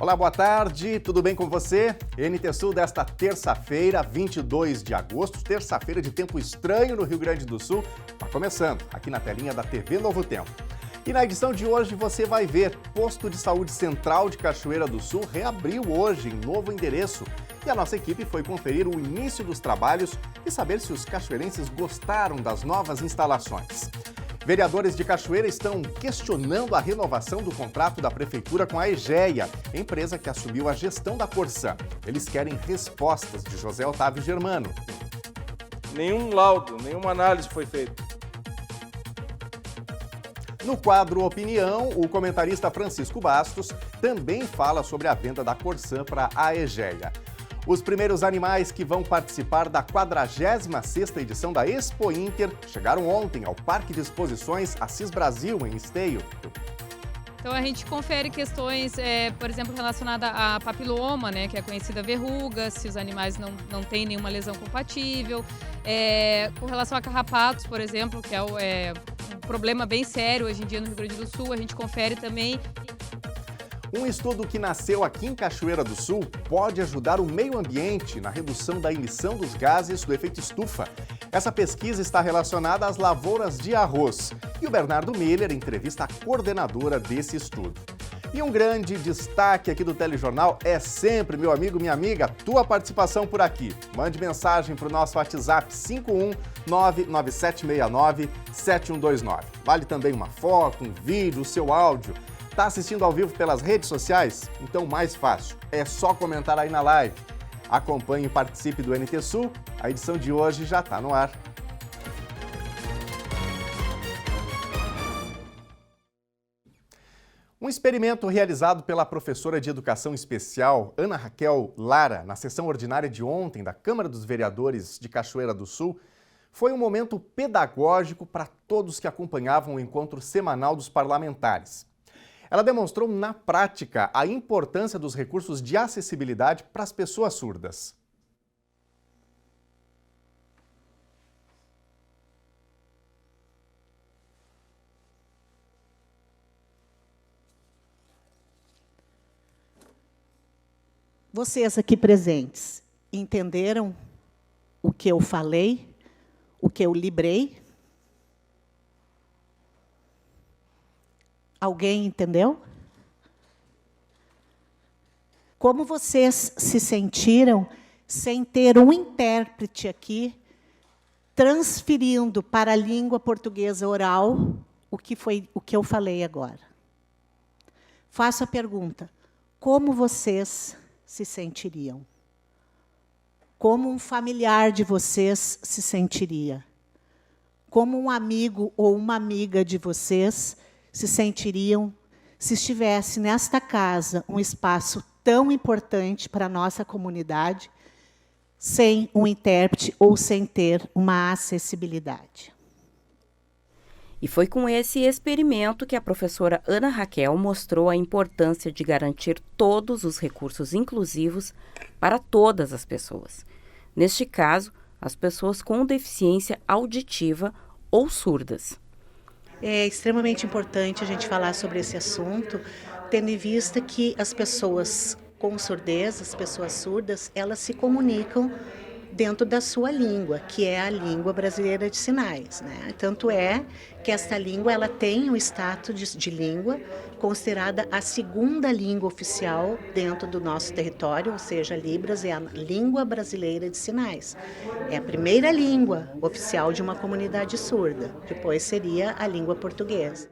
Olá, boa tarde, tudo bem com você? NT Sul desta terça-feira, 22 de agosto, terça-feira de tempo estranho no Rio Grande do Sul. Está começando aqui na telinha da TV Novo Tempo. E na edição de hoje você vai ver, Posto de Saúde Central de Cachoeira do Sul reabriu hoje em novo endereço. E a nossa equipe foi conferir o início dos trabalhos e saber se os cachoeirenses gostaram das novas instalações. Vereadores de Cachoeira estão questionando a renovação do contrato da Prefeitura com a Egeia, empresa que assumiu a gestão da Corsã. Eles querem respostas de José Otávio Germano. Nenhum laudo, nenhuma análise foi feita. No quadro Opinião, o comentarista Francisco Bastos também fala sobre a venda da Corsã para a Egeia. Os primeiros animais que vão participar da 46ª edição da Expo Inter chegaram ontem ao Parque de Exposições Assis Brasil, em Esteio. Então a gente confere questões, por exemplo, relacionadas à papiloma, né, que é conhecida verruga, se os animais não têm nenhuma lesão compatível. Com relação a carrapatos, por exemplo, que é um problema bem sério hoje em dia no Rio Grande do Sul, a gente confere também. Um estudo que nasceu aqui em Cachoeira do Sul pode ajudar o meio ambiente na redução da emissão dos gases do efeito estufa. Essa pesquisa está relacionada às lavouras de arroz. E o Bernardo Miller entrevista a coordenadora desse estudo. E um grande destaque aqui do Telejornal é sempre, meu amigo, minha amiga, tua participação por aqui. Mande mensagem para o nosso WhatsApp 51997697129. Vale também uma foto, um vídeo, o seu áudio. Está assistindo ao vivo pelas redes sociais? Então, mais fácil, é só comentar aí na live. Acompanhe e participe do NT Sul, a edição de hoje já está no ar. Um experimento realizado pela professora de Educação Especial, Ana Raquel Lara, na sessão ordinária de ontem da Câmara dos Vereadores de Cachoeira do Sul, foi um momento pedagógico para todos que acompanhavam o encontro semanal dos parlamentares. Ela demonstrou na prática a importância dos recursos de acessibilidade para as pessoas surdas. Vocês aqui presentes entenderam o que eu falei, o que eu librei? Alguém entendeu? Como vocês se sentiram sem ter um intérprete aqui transferindo para a língua portuguesa oral o que eu falei agora? Faço a pergunta: como vocês se sentiriam? Como um familiar de vocês se sentiria? Como um amigo ou uma amiga de vocês se sentiriam se estivesse nesta casa um espaço tão importante para a nossa comunidade, sem um intérprete ou sem ter uma acessibilidade? E foi com esse experimento que a professora Ana Raquel mostrou a importância de garantir todos os recursos inclusivos para todas as pessoas. Neste caso, as pessoas com deficiência auditiva ou surdas. É extremamente importante a gente falar sobre esse assunto, tendo em vista que as pessoas com surdez, as pessoas surdas, elas se comunicam dentro da sua língua, que é a língua brasileira de sinais, né? Tanto é que esta língua ela tem o status de língua considerada a segunda língua oficial dentro do nosso território, ou seja, Libras é a língua brasileira de sinais. É a primeira língua oficial de uma comunidade surda, depois seria a língua portuguesa.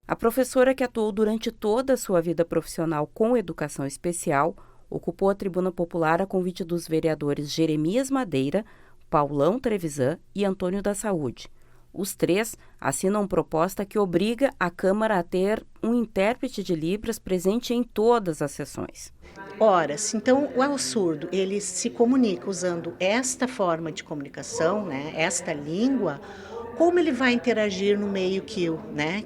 A professora, que atuou durante toda a sua vida profissional com educação especial, ocupou a tribuna popular a convite dos vereadores Jeremias Madeira, Paulão Trevisan e Antônio da Saúde. Os três assinam proposta que obriga a Câmara a ter um intérprete de Libras presente em todas as sessões. Ora, se então o surdo ele se comunica usando esta forma de comunicação, né, esta língua, como ele vai interagir no meio que, né,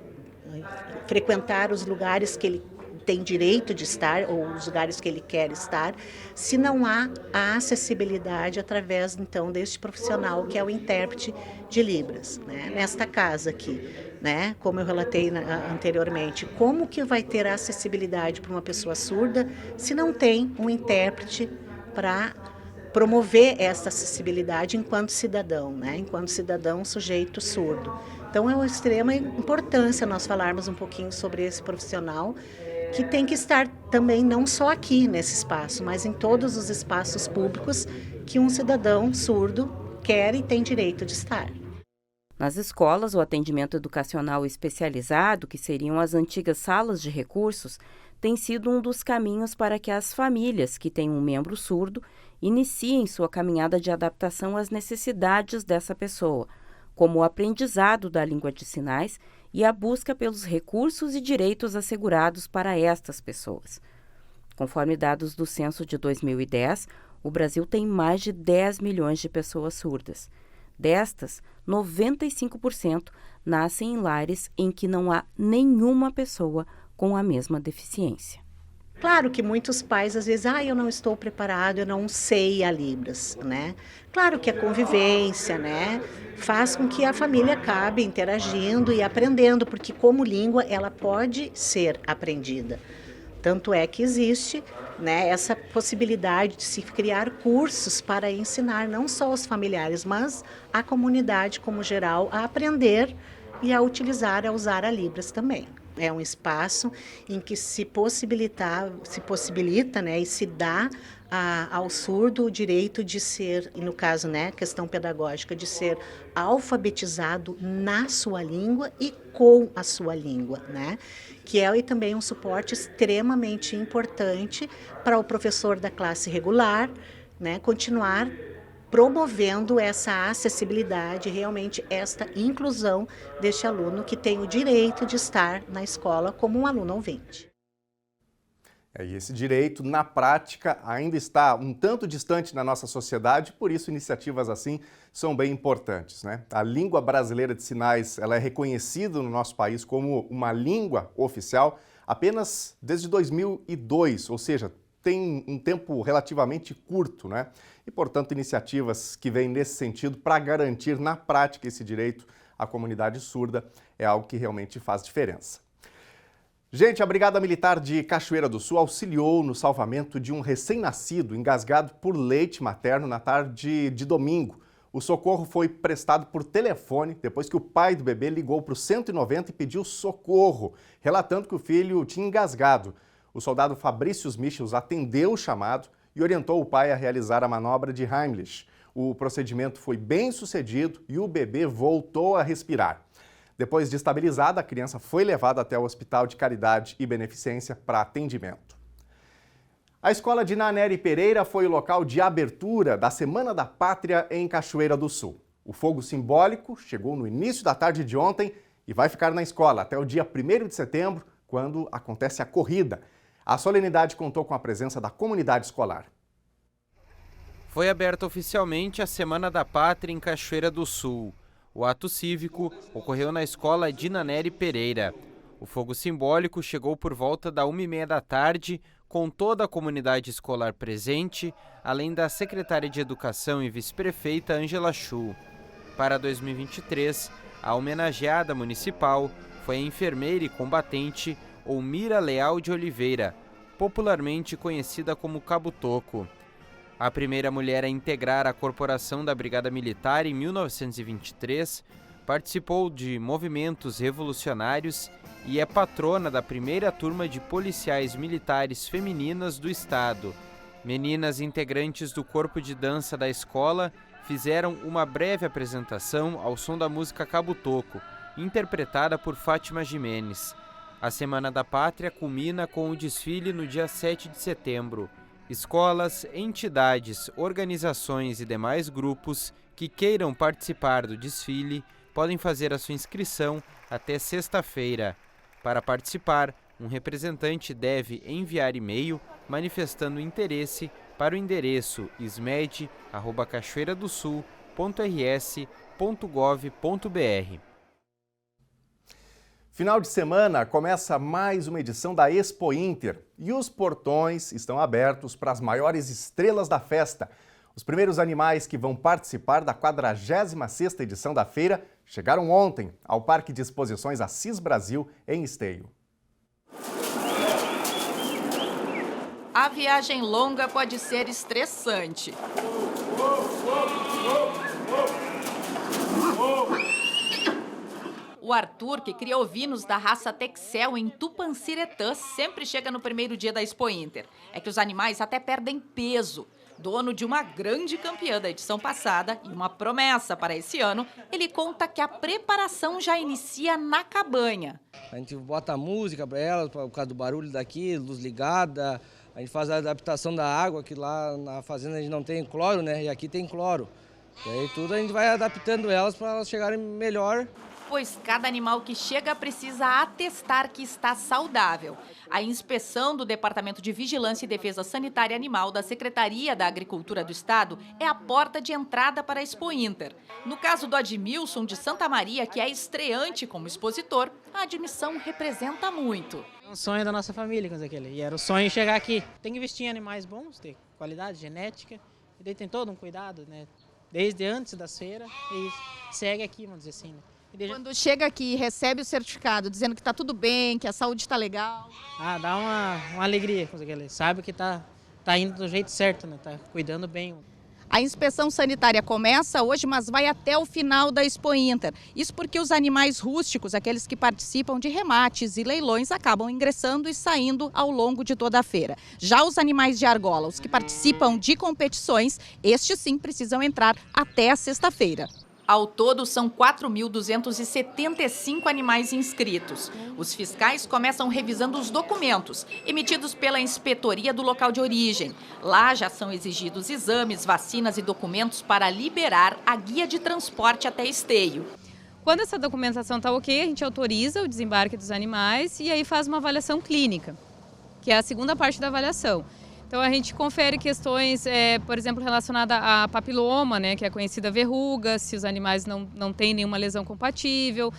frequentar os lugares que ele tem direito de estar, ou os lugares que ele quer estar, se não há a acessibilidade através, então, deste profissional que é o intérprete de Libras, né? Nesta casa aqui, né? Como eu relatei anteriormente, como que vai ter a acessibilidade para uma pessoa surda se não tem um intérprete para promover essa acessibilidade enquanto cidadão, né? Enquanto cidadão sujeito surdo. Então é uma extrema importância nós falarmos um pouquinho sobre esse profissional que tem que estar também não só aqui nesse espaço, mas em todos os espaços públicos que um cidadão surdo quer e tem direito de estar. Nas escolas, o atendimento educacional especializado, que seriam as antigas salas de recursos, tem sido um dos caminhos para que as famílias que têm um membro surdo iniciem sua caminhada de adaptação às necessidades dessa pessoa, como o aprendizado da língua de sinais e a busca pelos recursos e direitos assegurados para estas pessoas. Conforme dados do censo de 2010, o Brasil tem mais de 10 milhões de pessoas surdas. Destas, 95% nascem em lares em que não há nenhuma pessoa com a mesma deficiência. Claro que muitos pais às vezes, eu não estou preparado, eu não sei a Libras, né? Claro que a convivência, né, faz com que a família acabe interagindo e aprendendo, porque como língua ela pode ser aprendida. Tanto é que existe, né, essa possibilidade de se criar cursos para ensinar não só os familiares, mas a comunidade como geral a aprender e a utilizar, a usar a Libras também. É um espaço em que se possibilita, né, e se dá ao surdo o direito de ser, e no caso, né, questão pedagógica, de ser alfabetizado na sua língua e com a sua língua, né? Que é também um suporte extremamente importante para o professor da classe regular, né, continuar promovendo essa acessibilidade, realmente esta inclusão deste aluno que tem o direito de estar na escola como um aluno ouvinte. E esse direito, na prática, ainda está um tanto distante na nossa sociedade, por isso iniciativas assim são bem importantes, né? A língua brasileira de sinais, ela é reconhecida no nosso país como uma língua oficial apenas desde 2002, ou seja, tem um tempo relativamente curto, né? E, portanto, iniciativas que vêm nesse sentido para garantir na prática esse direito à comunidade surda é algo que realmente faz diferença. Gente, a Brigada Militar de Cachoeira do Sul auxiliou no salvamento de um recém-nascido engasgado por leite materno na tarde de domingo. O socorro foi prestado por telefone depois que o pai do bebê ligou para o 190 e pediu socorro, relatando que o filho tinha engasgado. O soldado Fabrício Michels atendeu o chamado e orientou o pai a realizar a manobra de Heimlich. O procedimento foi bem sucedido e o bebê voltou a respirar. Depois de estabilizada, a criança foi levada até o Hospital de Caridade e Beneficência para atendimento. A escola de Naneri Pereira foi o local de abertura da Semana da Pátria em Cachoeira do Sul. O fogo simbólico chegou no início da tarde de ontem e vai ficar na escola até o dia 1º de setembro, quando acontece a corrida. A solenidade contou com a presença da comunidade escolar. Foi aberta oficialmente a Semana da Pátria em Cachoeira do Sul. O ato cívico ocorreu na escola de Naneri Pereira. O fogo simbólico chegou por volta da 1h30 da tarde, com toda a comunidade escolar presente, além da secretária de Educação e vice-prefeita Ângela Chu. Para 2023, a homenageada municipal foi a enfermeira e combatente Olmira Leal de Oliveira, popularmente conhecida como Cabo Toco. A primeira mulher a integrar a corporação da Brigada Militar em 1923, participou de movimentos revolucionários e é patrona da primeira turma de policiais militares femininas do estado. Meninas integrantes do corpo de dança da escola fizeram uma breve apresentação ao som da música Cabo Toco, interpretada por Fátima Jimenez. A Semana da Pátria culmina com o desfile no dia 7 de setembro. Escolas, entidades, organizações e demais grupos que queiram participar do desfile podem fazer a sua inscrição até sexta-feira. Para participar, um representante deve enviar e-mail manifestando interesse para o endereço ismed@cachoeiradosul.rs.gov.br. Final de semana começa mais uma edição da Expo Inter e os portões estão abertos para as maiores estrelas da festa. Os primeiros animais que vão participar da 46ª edição da feira chegaram ontem ao Parque de Exposições Assis Brasil, em Esteio. A viagem longa pode ser estressante. O Arthur, que cria ovinos da raça Texel em Tupanciretã, sempre chega no primeiro dia da Expo Inter. É que os animais até perdem peso. Dono de uma grande campeã da edição passada e uma promessa para esse ano, ele conta que a preparação já inicia na cabanha. A gente bota a música para elas, por causa do barulho daqui, luz ligada. A gente faz a adaptação da água, que lá na fazenda a gente não tem cloro, né? E aqui tem cloro. E aí tudo a gente vai adaptando elas para elas chegarem melhor. Pois cada animal que chega precisa atestar que está saudável. A inspeção do Departamento de Vigilância e Defesa Sanitária Animal da Secretaria da Agricultura do Estado é a porta de entrada para a Expo Inter. No caso do Admilson de Santa Maria, que é estreante como expositor, a admissão representa muito. É um sonho da nossa família, e era o sonho chegar aqui. Tem que investir em animais bons, ter qualidade genética, e daí tem todo um cuidado, né? Desde antes das feiras e segue aqui, vamos dizer assim, né? Quando chega aqui e recebe o certificado dizendo que está tudo bem, que a saúde está legal. Dá uma alegria, sabe que tá indo do jeito certo, né? Tá cuidando bem. A inspeção sanitária começa hoje, mas vai até o final da Expo Inter. Isso porque os animais rústicos, aqueles que participam de remates e leilões, acabam ingressando e saindo ao longo de toda a feira. Já os animais de argola, os que participam de competições, estes sim precisam entrar até a sexta-feira. Ao todo, são 4.275 animais inscritos. Os fiscais começam revisando os documentos emitidos pela inspetoria do local de origem. Lá já são exigidos exames, vacinas e documentos para liberar a guia de transporte até Esteio. Quando essa documentação está ok, a gente autoriza o desembarque dos animais e aí faz uma avaliação clínica, que é a segunda parte da avaliação. Então a gente confere questões, por exemplo, relacionadas a papiloma, né, que é conhecida verruga, se os animais não têm nenhuma lesão compatível.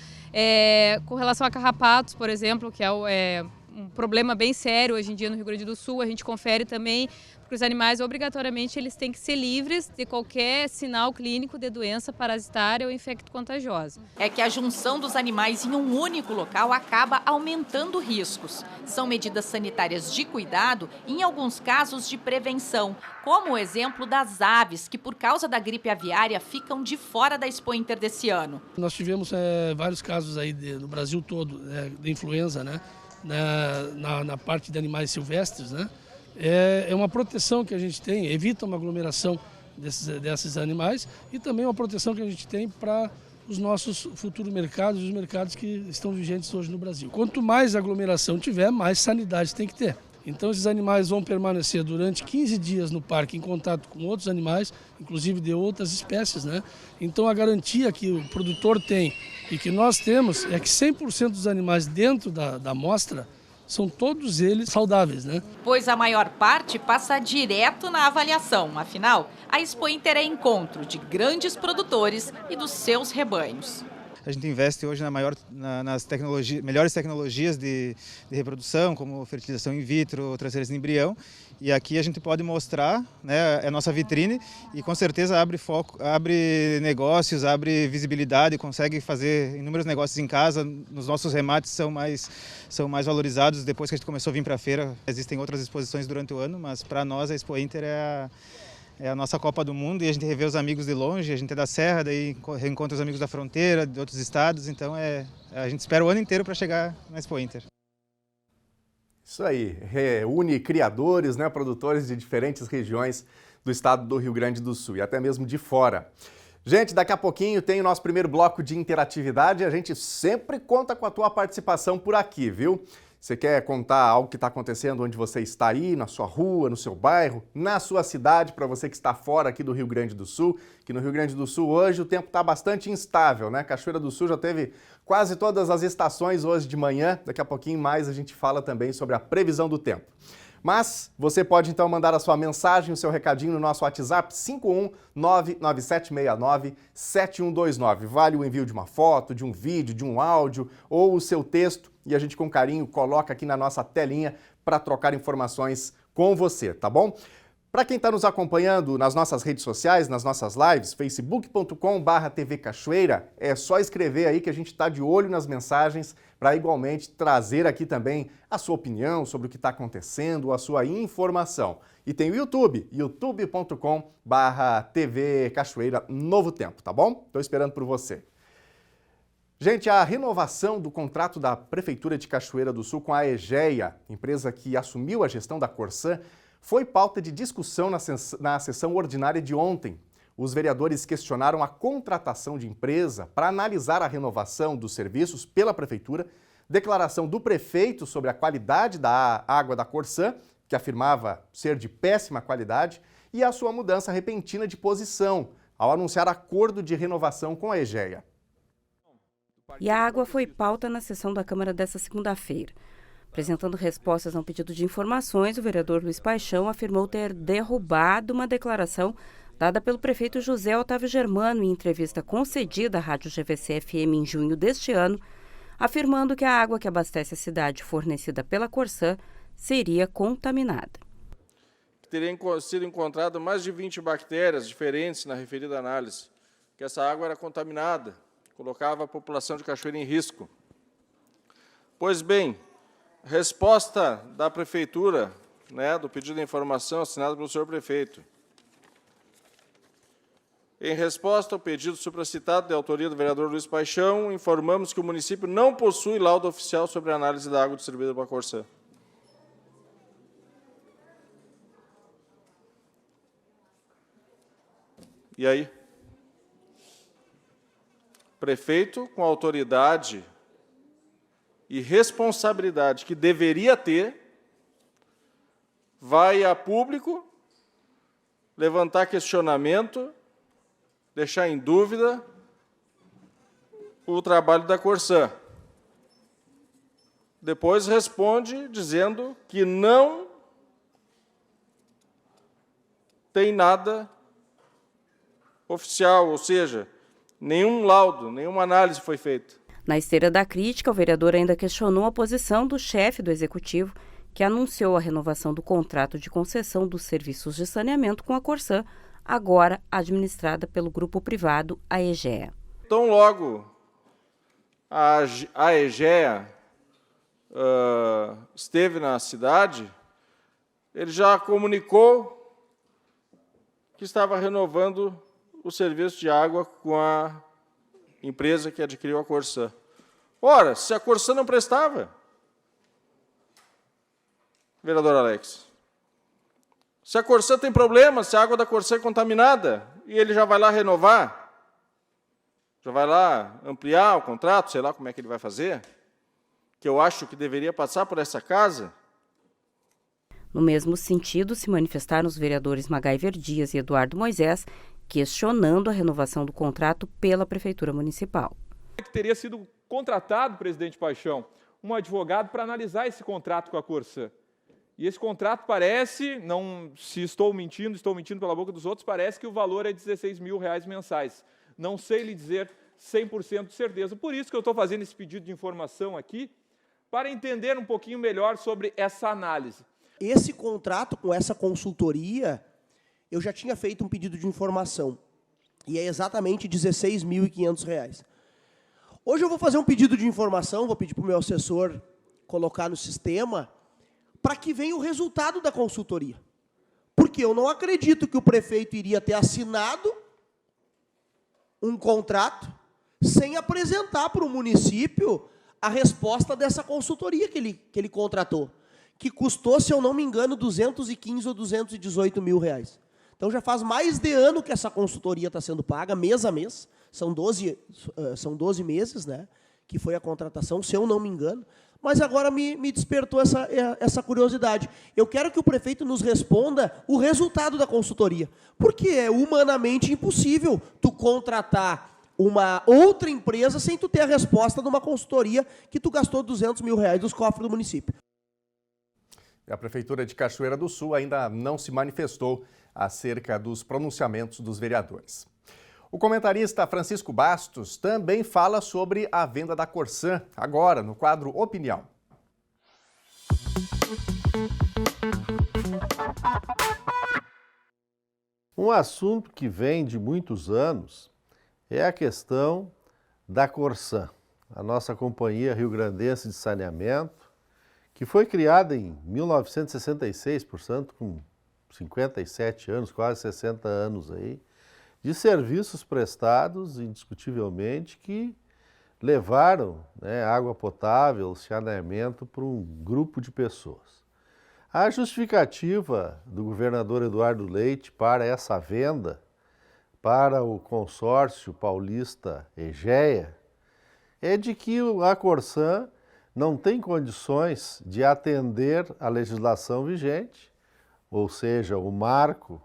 Com relação a carrapatos, por exemplo, que é um problema bem sério hoje em dia no Rio Grande do Sul, a gente confere também, porque os animais obrigatoriamente eles têm que ser livres de qualquer sinal clínico de doença parasitária ou infecto-contagiosa. É que a junção dos animais em um único local acaba aumentando riscos. São medidas sanitárias de cuidado e, em alguns casos, de prevenção, como o exemplo das aves, que por causa da gripe aviária ficam de fora da Expo Inter desse ano. Nós tivemos vários casos aí no Brasil todo de influenza, né? Na parte de animais silvestres, né? É uma proteção que a gente tem, evita uma aglomeração desses animais e também uma proteção que a gente tem para os nossos futuros mercados, os mercados que estão vigentes hoje no Brasil. Quanto mais aglomeração tiver, mais sanidade tem que ter. Então esses animais vão permanecer durante 15 dias no parque em contato com outros animais, inclusive de outras espécies, né? Então a garantia que o produtor tem e que nós temos é que 100% dos animais dentro da amostra são todos eles saudáveis, né? Pois a maior parte passa direto na avaliação. Afinal, a Expo Inter é encontro de grandes produtores e dos seus rebanhos. A gente investe hoje nas melhores tecnologias de reprodução, como fertilização in vitro, transferência de embrião. E aqui a gente pode mostrar, né, a nossa vitrine e com certeza abre foco, abre negócios, abre visibilidade, consegue fazer inúmeros negócios em casa. Nos nossos remates são mais valorizados depois que a gente começou a vir para a feira. Existem outras exposições durante o ano, mas para nós a Expo Inter é a nossa Copa do Mundo e a gente revê os amigos de longe, a gente é da Serra, daí reencontra os amigos da fronteira, de outros estados, então a gente espera o ano inteiro para chegar na Expo Inter. Isso aí, reúne criadores, né, produtores de diferentes regiões do estado do Rio Grande do Sul e até mesmo de fora. Gente, daqui a pouquinho tem o nosso primeiro bloco de interatividade e a gente sempre conta com a tua participação por aqui, viu? Você quer contar algo que está acontecendo onde você está aí, na sua rua, no seu bairro, na sua cidade, para você que está fora aqui do Rio Grande do Sul, que no Rio Grande do Sul hoje o tempo está bastante instável, né? Cachoeira do Sul já teve quase todas as estações hoje de manhã, daqui a pouquinho mais a gente fala também sobre a previsão do tempo. Mas você pode então mandar a sua mensagem, o seu recadinho no nosso WhatsApp 51997697129. Vale o envio de uma foto, de um vídeo, de um áudio ou o seu texto e a gente com carinho coloca aqui na nossa telinha para trocar informações com você, tá bom? Para quem está nos acompanhando nas nossas redes sociais, nas nossas lives, facebook.com/TV Cachoeira, é só escrever aí que a gente está de olho nas mensagens para igualmente trazer aqui também a sua opinião sobre o que está acontecendo, a sua informação. E tem o YouTube, youtube.com/TV Cachoeira Novo Tempo, tá bom? Estou esperando por você. Gente, a renovação do contrato da Prefeitura de Cachoeira do Sul com a Egea, empresa que assumiu a gestão da Corsã, foi pauta de discussão na sessão ordinária de ontem. Os vereadores questionaram a contratação de empresa para analisar a renovação dos serviços pela Prefeitura, declaração do prefeito sobre a qualidade da água da Corsã, que afirmava ser de péssima qualidade, e a sua mudança repentina de posição, ao anunciar acordo de renovação com a Egea. E a água foi pauta na sessão da Câmara desta segunda-feira. Apresentando respostas a um pedido de informações, o vereador Luiz Paixão afirmou ter derrubado uma declaração dada pelo prefeito José Otávio Germano em entrevista concedida à Rádio GVC-FM em junho deste ano, afirmando que a água que abastece a cidade fornecida pela Corsã seria contaminada. Teriam sido encontradas mais de 20 bactérias diferentes na referida análise, que essa água era contaminada, colocava a população de Cachoeira em risco. Pois bem, resposta da Prefeitura, do pedido de informação assinado pelo senhor prefeito. Em resposta ao pedido supracitado de autoria do vereador Luiz Paixão, informamos que o município não possui laudo oficial sobre a análise da água distribuída para a Corsã. E aí? Prefeito, com autoridade e responsabilidade que deveria ter, vai a público levantar questionamento, deixar em dúvida o trabalho da Corsã. Depois responde dizendo que não tem nada oficial, ou seja, nenhum laudo, nenhuma análise foi feita. Na esteira da crítica, o vereador ainda questionou a posição do chefe do Executivo, que anunciou a renovação do contrato de concessão dos serviços de saneamento com a Corsã, agora administrada pelo grupo privado, a Egea. Então, logo a Egea esteve na cidade, ele já comunicou que estava renovando o serviço de água com a empresa que adquiriu a Corsã. Ora, se a Corsã não prestava, vereador Alex, se a Corsã tem problema, se a água da Corsã é contaminada, e ele já vai lá renovar, já vai lá ampliar o contrato, sei lá como é que ele vai fazer, que eu acho que deveria passar por essa casa. No mesmo sentido, se manifestaram os vereadores Magaiver Dias e Eduardo Moisés, questionando a renovação do contrato pela Prefeitura Municipal. Teria sido contratado, presidente Paixão, um advogado para analisar esse contrato com a Corsã. E esse contrato parece, não se estou mentindo pela boca dos outros, parece que o valor é R$16 mil mensais. Não sei lhe dizer 100% de certeza. Por isso que eu estou fazendo esse pedido de informação aqui, para entender um pouquinho melhor sobre essa análise. Esse contrato com essa consultoria, eu já tinha feito um pedido de informação, e é exatamente R$ 16.500. Hoje eu vou fazer um pedido de informação, vou pedir para o meu assessor colocar no sistema, para que venha o resultado da consultoria. Porque eu não acredito que o prefeito iria ter assinado um contrato sem apresentar para o município a resposta dessa consultoria que ele contratou, que custou, se eu não me engano, 215 ou 218 mil reais. Então, já faz mais de ano que essa consultoria está sendo paga, mês a mês. São 12 meses, que foi a contratação, se eu não me engano. Mas agora me despertou essa curiosidade. Eu quero que o prefeito nos responda o resultado da consultoria. Porque é humanamente impossível tu contratar uma outra empresa sem tu ter a resposta de uma consultoria que tu gastou 200 mil reais dos cofres do município. A Prefeitura de Cachoeira do Sul ainda não se manifestou acerca dos pronunciamentos dos vereadores. O comentarista Francisco Bastos também fala sobre a venda da Corsã, agora no quadro Opinião. Um assunto que vem de muitos anos é a questão da Corsã, a nossa Companhia Rio-Grandense de Saneamento, que foi criada em 1966, portanto, com 57 anos, quase 60 anos aí, de serviços prestados, indiscutivelmente, que levaram, né, água potável, saneamento para um grupo de pessoas. A justificativa do governador Eduardo Leite para essa venda, para o consórcio paulista Egea, é de que a Corsã não tem condições de atender a legislação vigente, ou seja, o marco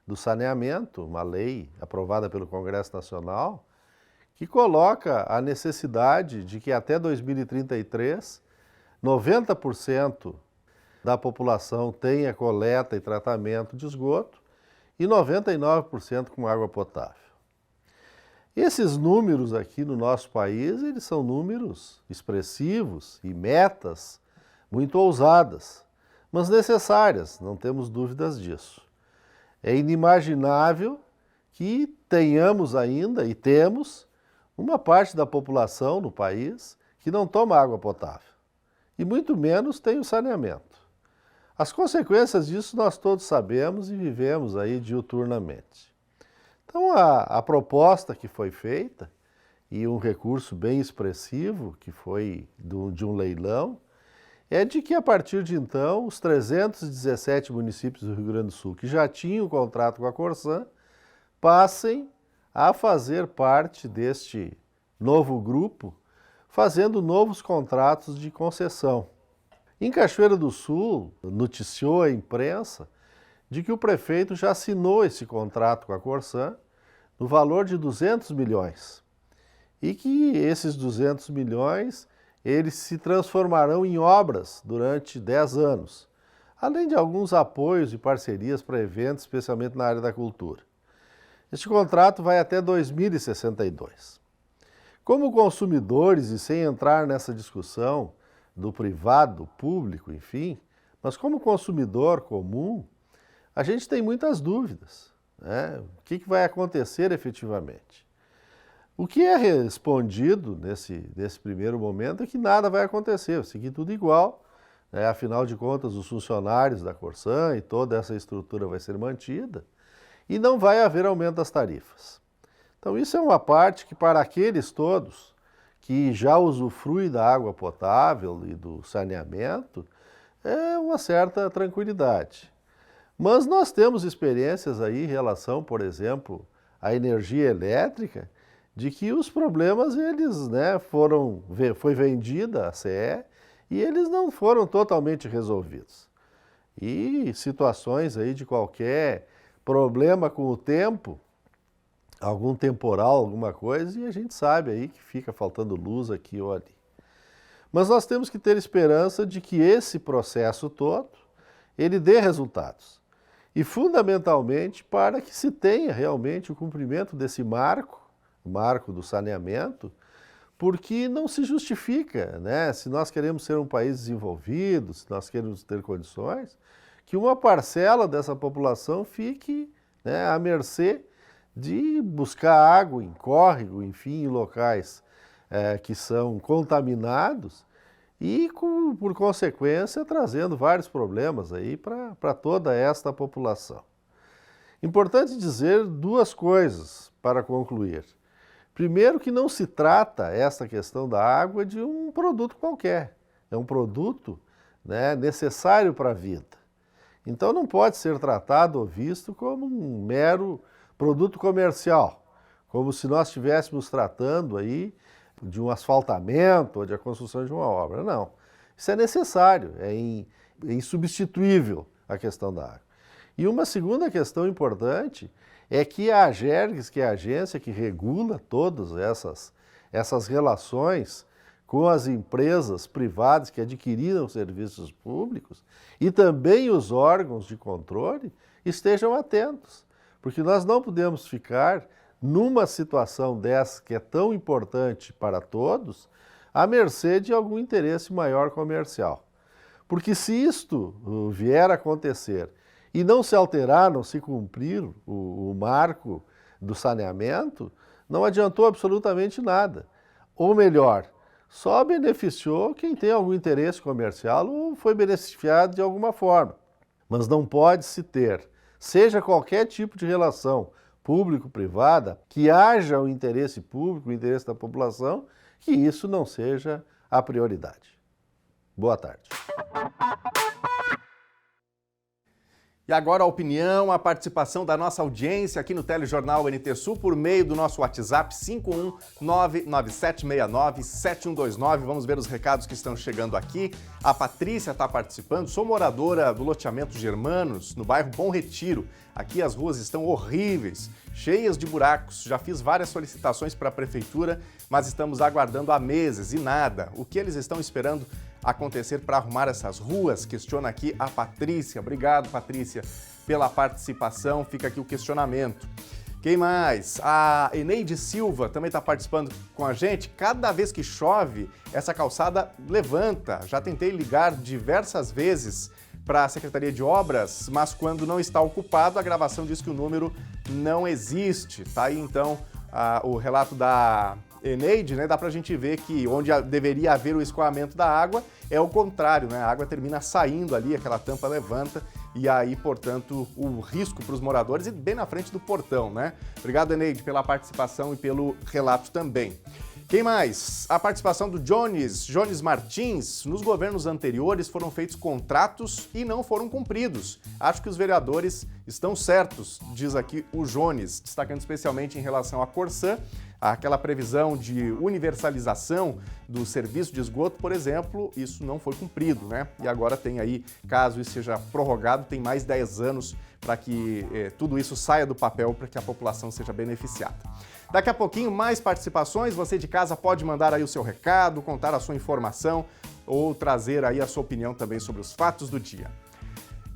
do saneamento, uma lei aprovada pelo Congresso Nacional, que coloca a necessidade de que até 2033, 90% da população tenha coleta e tratamento de esgoto e 99% com água potável. Esses números aqui no nosso país, eles são números expressivos e metas muito ousadas, mas necessárias, não temos dúvidas disso. É inimaginável que tenhamos ainda, e temos, uma parte da população no país que não toma água potável, e muito menos tem o saneamento. As consequências disso nós todos sabemos e vivemos aí diuturnamente. Então, a proposta que foi feita, e um recurso bem expressivo, que foi de um leilão, é de que a partir de então, os 317 municípios do Rio Grande do Sul que já tinham contrato com a Corsã, passem a fazer parte deste novo grupo, fazendo novos contratos de concessão. Em Cachoeira do Sul, noticiou a imprensa de que o prefeito já assinou esse contrato com a Corsã no valor de 200 milhões e que esses 200 milhões eles se transformarão em obras durante 10 anos, além de alguns apoios e parcerias para eventos, especialmente na área da cultura. Este contrato vai até 2062. Como consumidores, e sem entrar nessa discussão do privado, público, enfim, mas como consumidor comum, a gente tem muitas dúvidas, né? O que vai acontecer efetivamente? O que é respondido nesse primeiro momento é que nada vai acontecer, vai seguir tudo igual, né? Afinal de contas, os funcionários da Corsã e toda essa estrutura vai ser mantida e não vai haver aumento das tarifas. Então isso é uma parte que para aqueles todos que já usufruem da água potável e do saneamento, é uma certa tranquilidade. Mas nós temos experiências aí em relação, por exemplo, à energia elétrica, de que os problemas, eles, né, foi vendida a CE e eles não foram totalmente resolvidos. E situações aí de qualquer problema com o tempo, algum temporal, alguma coisa, e a gente sabe aí que fica faltando luz aqui ou ali. Mas nós temos que ter esperança de que esse processo todo, ele dê resultados. E fundamentalmente para que se tenha realmente o cumprimento desse marco, o marco do saneamento, porque não se justifica, né? Se nós queremos ser um país desenvolvido, se nós queremos ter condições, que uma parcela dessa população fique, né, à mercê de buscar água em córrego, enfim, em locais que são contaminados e, por consequência, trazendo vários problemas aí para toda esta população. Importante dizer duas coisas para concluir. Primeiro, que não se trata esta questão da água de um produto qualquer, é um produto, né, necessário para a vida. Então não pode ser tratado ou visto como um mero produto comercial, como se nós estivéssemos tratando aí de um asfaltamento ou de a construção de uma obra. Não, isso é necessário, é insubstituível a questão da água. E uma segunda questão importante é que a AGERGS, que é a agência que regula todas essas relações com as empresas privadas que adquiriram serviços públicos e também os órgãos de controle estejam atentos, porque nós não podemos ficar numa situação dessa que é tão importante para todos, à mercê de algum interesse maior comercial. Porque se isto vier a acontecer e não se alterar, não se cumprir o marco do saneamento, não adiantou absolutamente nada. Ou melhor, só beneficiou quem tem algum interesse comercial ou foi beneficiado de alguma forma. Mas não pode se ter, seja qualquer tipo de relação público-privada, que haja o interesse público, o interesse da população, que isso não seja a prioridade. Boa tarde. E agora a opinião, a participação da nossa audiência aqui no Telejornal NT Sul por meio do nosso WhatsApp 51997697129. Vamos ver os recados que estão chegando aqui. A Patrícia está participando. Sou moradora do loteamento Germanos, no bairro Bom Retiro. Aqui as ruas estão horríveis, cheias de buracos. Já fiz várias solicitações para a prefeitura, mas estamos aguardando há meses e nada. O que eles estão esperando acontecer para arrumar essas ruas? Questiona aqui a Patrícia. Obrigado, Patrícia, pela participação. Fica aqui o questionamento. Quem mais? A Eneide Silva também está participando com a gente. Cada vez que chove, essa calçada levanta. Já tentei ligar diversas vezes para a Secretaria de Obras, mas quando não está ocupado, a gravação diz que o número não existe. Tá aí, então, o relato da Eneide, né? Dá para a gente ver que onde deveria haver o escoamento da água é o contrário, né? A água termina saindo ali, aquela tampa levanta e aí, portanto, o risco para os moradores e bem na frente do portão, né? Obrigado, Eneide, pela participação e pelo relato também. Quem mais? A participação do Jones Martins. Nos governos anteriores foram feitos contratos e não foram cumpridos. Acho que os vereadores estão certos, diz aqui o Jones, destacando especialmente em relação à Corsã, aquela previsão de universalização do serviço de esgoto, por exemplo, isso não foi cumprido, né? E agora tem aí, caso isso seja prorrogado, tem mais 10 anos para que tudo isso saia do papel para que a população seja beneficiada. Daqui a pouquinho, mais participações. Você de casa pode mandar aí o seu recado, contar a sua informação ou trazer aí a sua opinião também sobre os fatos do dia.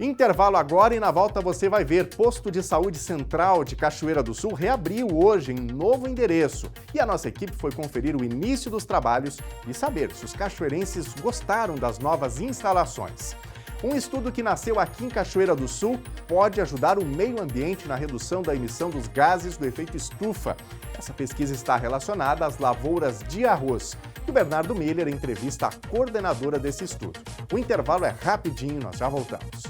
Intervalo agora e na volta você vai ver Posto de Saúde Central de Cachoeira do Sul reabriu hoje em novo endereço. E a nossa equipe foi conferir o início dos trabalhos e saber se os cachoeirenses gostaram das novas instalações. Um estudo que nasceu aqui em Cachoeira do Sul pode ajudar o meio ambiente na redução da emissão dos gases do efeito estufa. Essa pesquisa está relacionada às lavouras de arroz. E o Bernardo Miller entrevista a coordenadora desse estudo. O intervalo é rapidinho, nós já voltamos.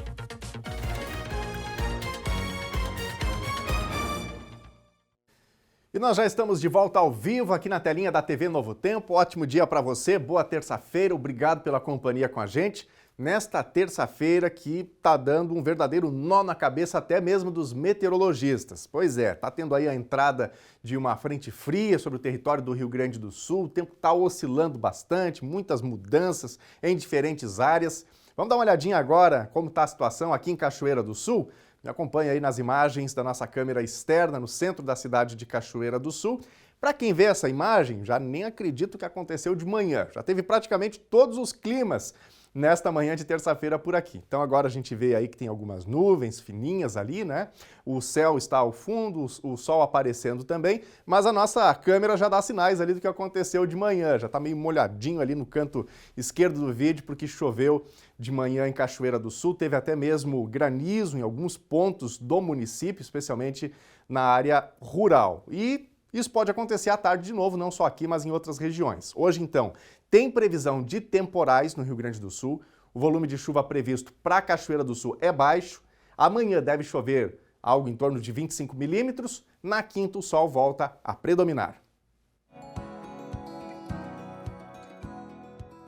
E nós já estamos de volta ao vivo aqui na telinha da TV Novo Tempo. Ótimo dia para você, boa terça-feira, obrigado pela companhia com a gente. Nesta terça-feira que está dando um verdadeiro nó na cabeça até mesmo dos meteorologistas. Pois é, está tendo aí a entrada de uma frente fria sobre o território do Rio Grande do Sul, o tempo está oscilando bastante, muitas mudanças em diferentes áreas. Vamos dar uma olhadinha agora como está a situação aqui em Cachoeira do Sul? Me acompanha aí nas imagens da nossa câmera externa no centro da cidade de Cachoeira do Sul. Para quem vê essa imagem, já nem acredito que aconteceu de manhã. Já teve praticamente todos os climas nesta manhã de terça-feira por aqui. Então agora a gente vê aí que tem algumas nuvens fininhas ali, né? O céu está ao fundo, o sol aparecendo também, mas a nossa câmera já dá sinais ali do que aconteceu de manhã. Já está meio molhadinho ali no canto esquerdo do vídeo, porque choveu de manhã em Cachoeira do Sul. Teve até mesmo granizo em alguns pontos do município, especialmente na área rural. E isso pode acontecer à tarde de novo, não só aqui, mas em outras regiões. Hoje, então, tem previsão de temporais no Rio Grande do Sul. O volume de chuva previsto para Cachoeira do Sul é baixo. Amanhã deve chover algo em torno de 25 milímetros. Na quinta, o sol volta a predominar.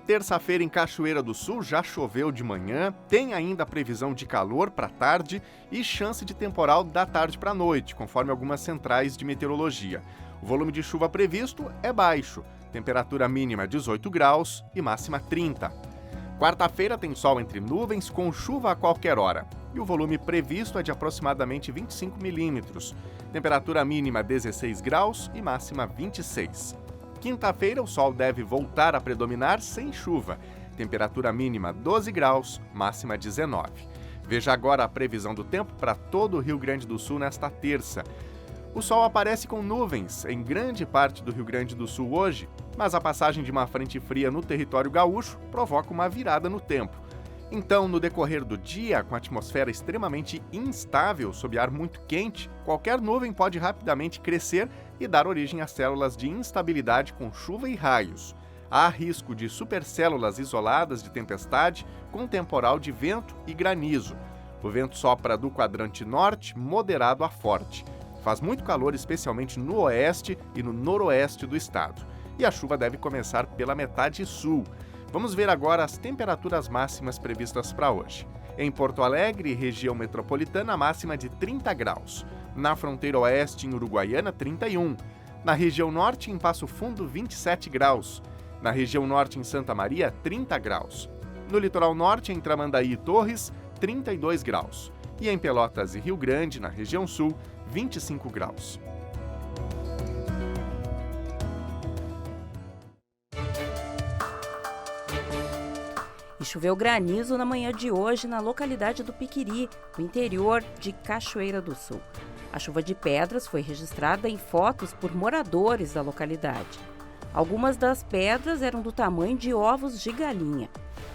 Terça-feira em Cachoeira do Sul já choveu de manhã, tem ainda previsão de calor para tarde e chance de temporal da tarde para a noite, conforme algumas centrais de meteorologia. O volume de chuva previsto é baixo, temperatura mínima 18 graus e máxima 30. Quarta-feira tem sol entre nuvens com chuva a qualquer hora e o volume previsto é de aproximadamente 25 milímetros, temperatura mínima 16 graus e máxima 26. Quinta-feira, o sol deve voltar a predominar sem chuva. Temperatura mínima 12 graus, máxima 19. Veja agora a previsão do tempo para todo o Rio Grande do Sul nesta terça. O sol aparece com nuvens em grande parte do Rio Grande do Sul hoje, mas a passagem de uma frente fria no território gaúcho provoca uma virada no tempo. Então, no decorrer do dia, com a atmosfera extremamente instável sob ar muito quente, qualquer nuvem pode rapidamente crescer e dar origem a células de instabilidade com chuva e raios. Há risco de supercélulas isoladas de tempestade com temporal de vento e granizo. O vento sopra do quadrante norte, moderado a forte. Faz muito calor, especialmente no oeste e no noroeste do estado. E a chuva deve começar pela metade sul. Vamos ver agora as temperaturas máximas previstas para hoje. Em Porto Alegre, região metropolitana, máxima de 30 graus. Na fronteira oeste, em Uruguaiana, 31. Na região norte, em Passo Fundo, 27 graus. Na região norte, em Santa Maria, 30 graus. No litoral norte, em Tramandaí e Torres, 32 graus. E em Pelotas e Rio Grande, na região sul, 25 graus. E choveu granizo na manhã de hoje na localidade do Piquiri, no interior de Cachoeira do Sul. A chuva de pedras foi registrada em fotos por moradores da localidade. Algumas das pedras eram do tamanho de ovos de galinha.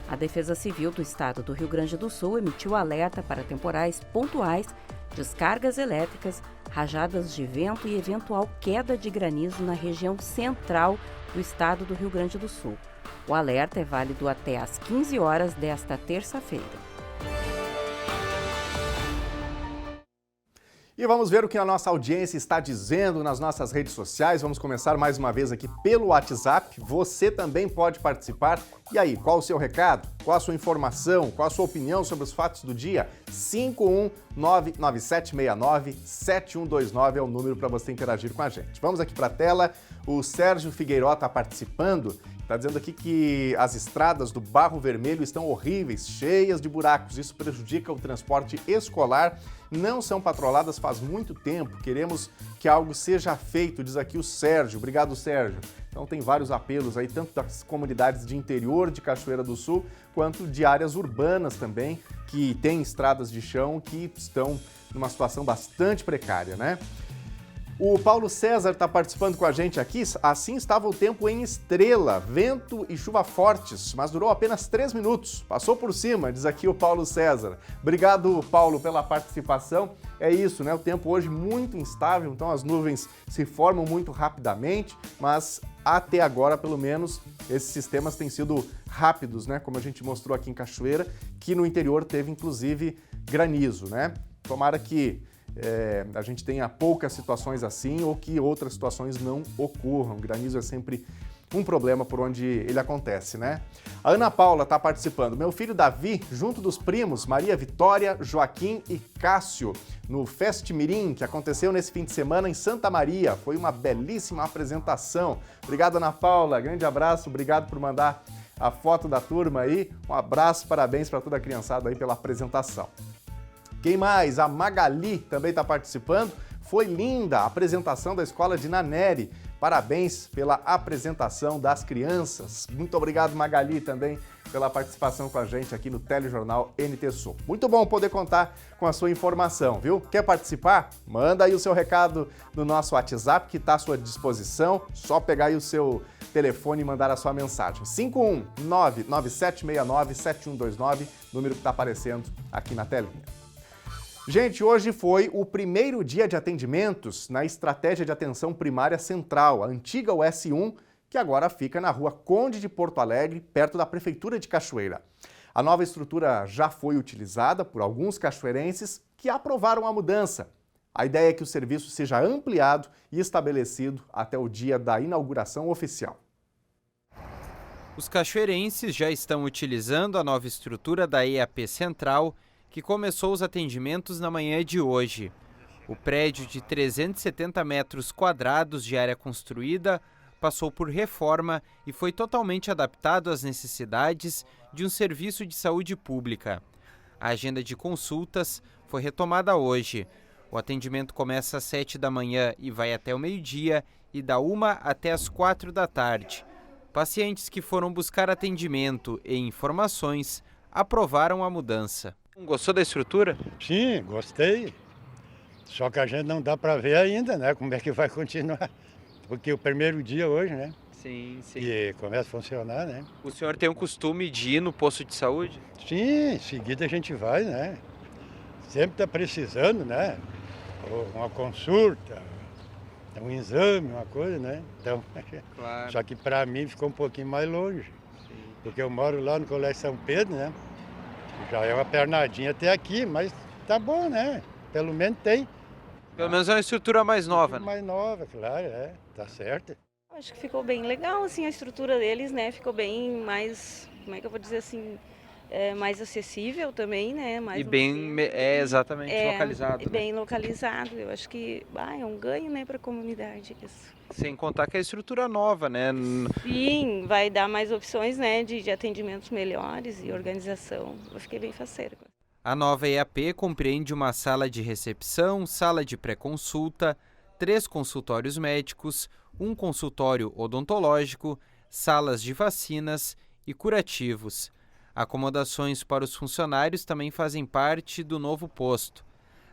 A Defesa Civil do Estado do Rio Grande do Sul emitiu alerta para temporais pontuais, descargas elétricas, rajadas de vento e eventual queda de granizo na região central do estado do Rio Grande do Sul. O alerta é válido até às 15 horas desta terça-feira. E vamos ver o que a nossa audiência está dizendo nas nossas redes sociais. Vamos começar mais uma vez aqui pelo WhatsApp. Você também pode participar. E aí, qual o seu recado? Qual a sua informação? Qual a sua opinião sobre os fatos do dia? 51997697129 é o número para você interagir com a gente. Vamos aqui para a tela. O Sérgio Figueiró está participando. Está dizendo aqui que as estradas do Barro Vermelho estão horríveis, cheias de buracos. Isso prejudica o transporte escolar. Não são patroladas faz muito tempo. Queremos que algo seja feito, diz aqui o Sérgio. Obrigado, Sérgio. Então tem vários apelos aí, tanto das comunidades de interior de Cachoeira do Sul, quanto de áreas urbanas também, que têm estradas de chão que estão numa situação bastante precária, né? O Paulo César está participando com a gente aqui. Assim estava o tempo em Estrela, vento e chuva fortes, mas durou apenas 3 minutos. Passou por cima, diz aqui o Paulo César. Obrigado, Paulo, pela participação. É isso, né? O tempo hoje muito instável, então as nuvens se formam muito rapidamente, mas até agora, pelo menos, esses sistemas têm sido rápidos, né? Como a gente mostrou aqui em Cachoeira, que no interior teve, inclusive, granizo, né? Tomara que a gente tenha poucas situações assim ou que outras situações não ocorram. Granizo é sempre um problema por onde ele acontece, né? A Ana Paula está participando. Meu filho Davi, junto dos primos Maria Vitória, Joaquim e Cássio, no Fest Mirim, que aconteceu nesse fim de semana em Santa Maria. Foi uma belíssima apresentação. Obrigado, Ana Paula. Grande abraço. Obrigado por mandar a foto da turma aí. Um abraço, parabéns para toda a criançada aí pela apresentação. Quem mais? A Magali também está participando. Foi linda a apresentação da escola de Naneri. Parabéns pela apresentação das crianças. Muito obrigado, Magali, também pela participação com a gente aqui no Telejornal NT Sul. Muito bom poder contar com a sua informação, viu? Quer participar? Manda aí o seu recado no nosso WhatsApp, que está à sua disposição. Só pegar aí o seu telefone e mandar a sua mensagem. 51997697129, número que está aparecendo aqui na telinha. Gente, hoje foi o primeiro dia de atendimentos na Estratégia de Atenção Primária Central, a antiga US1, que agora fica na Rua Conde de Porto Alegre, perto da Prefeitura de Cachoeira. A nova estrutura já foi utilizada por alguns cachoeirenses que aprovaram a mudança. A ideia é que o serviço seja ampliado e estabelecido até o dia da inauguração oficial. Os cachoeirenses já estão utilizando a nova estrutura da EAP Central, que começou os atendimentos na manhã de hoje. O prédio de 370 metros quadrados de área construída passou por reforma e foi totalmente adaptado às necessidades de um serviço de saúde pública. A agenda de consultas foi retomada hoje. O atendimento começa às 7 da manhã e vai até o meio-dia e da 1 até as 4 da tarde. Pacientes que foram buscar atendimento e informações aprovaram a mudança. Gostou da estrutura? Sim, gostei. Só que a gente não dá para ver ainda, né? Como é que vai continuar. Porque o primeiro dia hoje, né? Sim, sim. E começa a funcionar, né? O senhor tem o costume de ir no posto de saúde? Sim, em seguida a gente vai, né? Sempre está precisando, né? Uma consulta, um exame, uma coisa, né? Então, claro. Só que para mim ficou um pouquinho mais longe. Sim. Porque eu moro lá no Colégio São Pedro, né? Já é uma pernadinha até aqui, mas tá bom, né? Pelo menos tem. Pelo menos é uma estrutura mais nova, né? Mais nova, claro, tá certo. Acho que ficou bem legal, assim, a estrutura deles, né? Ficou bem mais, como é que eu vou dizer assim, mais acessível também, né? Mais e bem, exatamente localizado. Bem localizado. Eu acho que é um ganho, né, para a comunidade isso. Sem contar que é estrutura nova, né? Sim, vai dar mais opções, né, de atendimentos melhores e organização. Eu fiquei bem faceira. A nova EAP compreende uma sala de recepção, sala de pré-consulta, 3 consultórios médicos, um consultório odontológico, salas de vacinas e curativos. Acomodações para os funcionários também fazem parte do novo posto.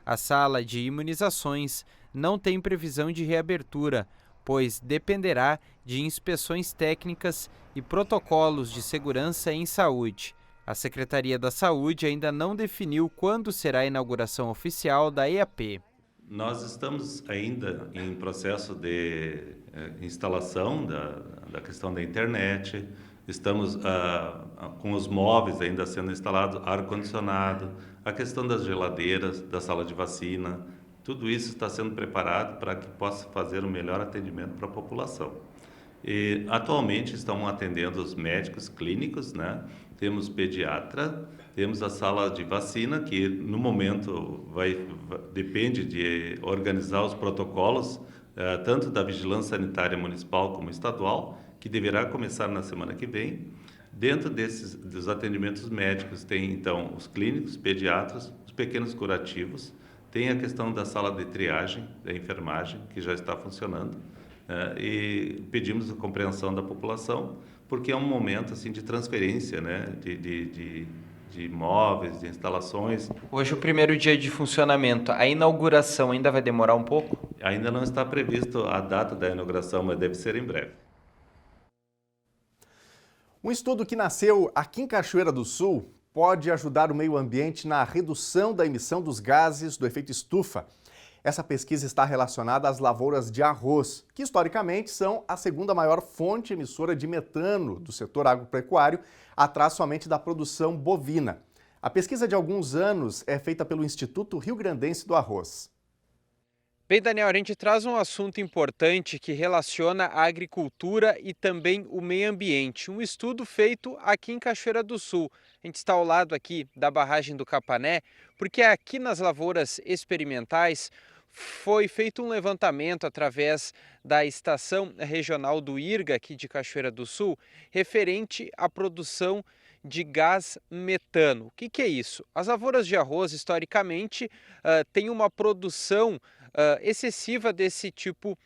A sala de imunizações não tem previsão de reabertura, pois dependerá de inspeções técnicas e protocolos de segurança em saúde. A Secretaria da Saúde ainda não definiu quando será a inauguração oficial da EAP. Nós estamos ainda em processo de instalação da questão da internet, estamos com os móveis ainda sendo instalados, ar-condicionado, a questão das geladeiras, da sala de vacina, tudo isso está sendo preparado para que possa fazer o melhor atendimento para a população. E, atualmente estão atendendo os médicos clínicos, né? Temos pediatra, temos a sala de vacina, que no momento depende de organizar os protocolos, tanto da Vigilância Sanitária Municipal como estadual, que deverá começar na semana que vem. Dentro dos atendimentos médicos tem, então, os clínicos, pediatras, os pequenos curativos, tem a questão da sala de triagem, da enfermagem, que já está funcionando, e pedimos a compreensão da população, porque é um momento assim, de transferência, né, de imóveis, de instalações. Hoje, o primeiro dia de funcionamento, a inauguração ainda vai demorar um pouco? Ainda não está previsto a data da inauguração, mas deve ser em breve. Um estudo que nasceu aqui em Cachoeira do Sul pode ajudar o meio ambiente na redução da emissão dos gases do efeito estufa. Essa pesquisa está relacionada às lavouras de arroz, que historicamente são a segunda maior fonte emissora de metano do setor agropecuário, atrás somente da produção bovina. A pesquisa de alguns anos é feita pelo Instituto Rio-Grandense do Arroz. Bem, Daniel, a gente traz um assunto importante que relaciona a agricultura e também o meio ambiente. Um estudo feito aqui em Cachoeira do Sul. A gente está ao lado aqui da barragem do Capané, porque aqui nas lavouras experimentais foi feito um levantamento através da Estação Regional do IRGA, aqui de Cachoeira do Sul, referente à produção de gás metano. O que é isso? As lavouras de arroz, historicamente, têm uma produção excessiva desse tipo